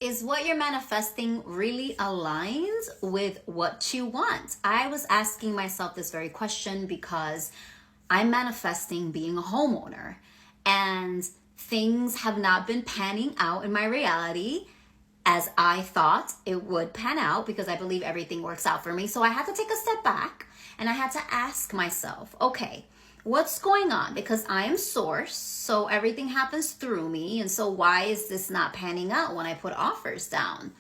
Is what you're manifesting really aligned with what you want? I was asking myself this very question because I'm manifesting being a homeowner and things have not been panning out in my reality as I thought it would pan out because I believe everything works out for me. So I had to take a step back and I had to ask myself, okay, what's going on? Because I am source, so everything happens through me. And so why is this not panning out when I put offers down?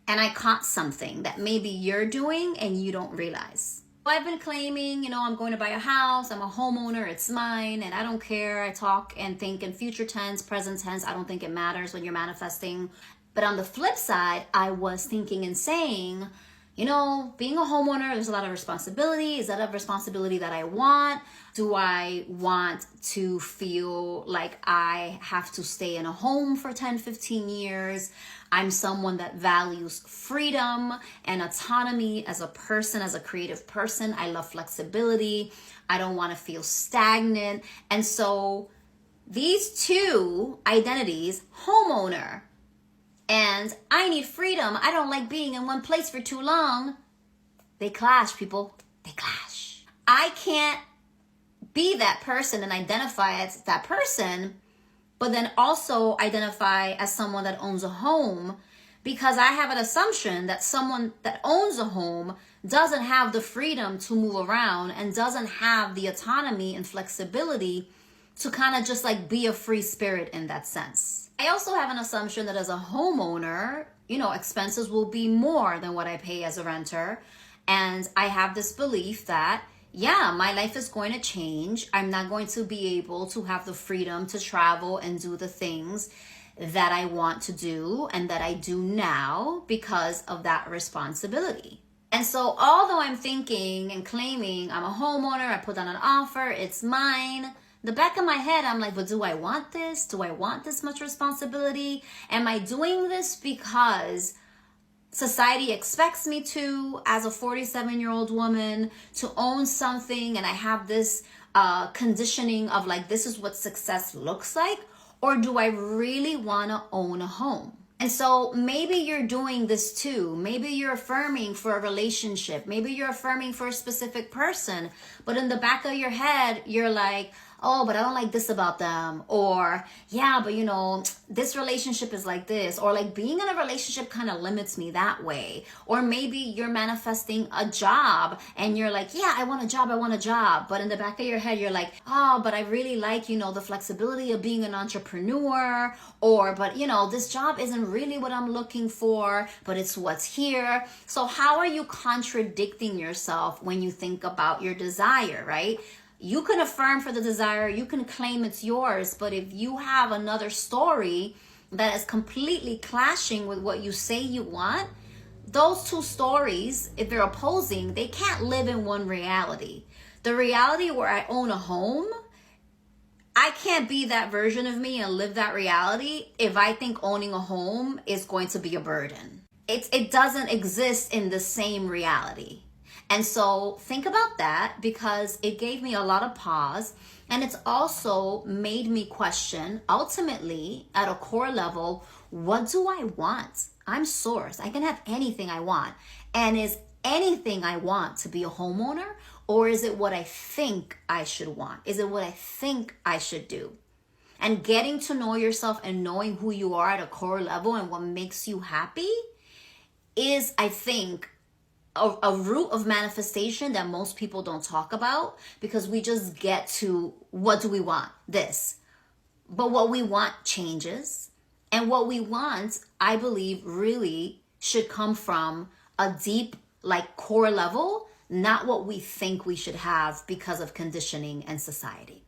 And I caught something that maybe you're doing and you don't realize. I've been claiming, I'm going to buy a house. I'm a homeowner. It's mine. And I don't care. I talk and think in future tense, present tense. I don't think it matters when you're manifesting. But on the flip side, I was thinking and saying, being a homeowner, there's a lot of responsibility. Is that a responsibility that I want? Do I want to feel like I have to stay in a home for 10, 15 years? I'm someone that values freedom and autonomy as a person, as a creative person. I love flexibility. I don't want to feel stagnant. And so these two identities, homeowner, and I need freedom, I don't like being in one place for too long, they clash, people. They clash. I can't be that person and identify as that person, but then also identify as someone that owns a home, because I have an assumption that someone that owns a home doesn't have the freedom to move around and doesn't have the autonomy and flexibility to kind of just like be a free spirit in that sense. I also have an assumption that as a homeowner, expenses will be more than what I pay as a renter. And I have this belief that, my life is going to change. I'm not going to be able to have the freedom to travel and do the things that I want to do and that I do now because of that responsibility. And so although I'm thinking and claiming I'm a homeowner, I put down an offer, it's mine, the back of my head, I'm like, but do I want this? Do I want this much responsibility? Am I doing this because society expects me to, as a 47-year-old woman, to own something, and I have this conditioning of like, this is what success looks like? Or do I really want to own a home? And so maybe you're doing this too. Maybe you're affirming for a relationship. Maybe you're affirming for a specific person. But in the back of your head, you're like, oh, but I don't like this about them. Or, but this relationship is like this. Or like being in a relationship kind of limits me that way. Or maybe you're manifesting a job and you're like, I want a job. But in the back of your head, you're like, oh, but I really like, the flexibility of being an entrepreneur. Or, but this job isn't really what I'm looking for, but it's what's here. So how are you contradicting yourself when you think about your desire, right? You can affirm for the desire, you can claim it's yours, but if you have another story that is completely clashing with what you say you want, those two stories, if they're opposing, they can't live in one reality. The reality where I own a home, I can't be that version of me and live that reality if I think owning a home is going to be a burden. It doesn't exist in the same reality. And so think about that, because it gave me a lot of pause, and it's also made me question, ultimately, at a core level, what do I want? I'm source. I can have anything I want. And is anything I want to be a homeowner, or is it what I think I should want? Is it what I think I should do? And getting to know yourself and knowing who you are at a core level and what makes you happy is, I think, a root of manifestation that most people don't talk about, because we just get to, what do we want? This. But what we want changes. And what we want, I believe, really should come from a deep, core level, not what we think we should have because of conditioning and society.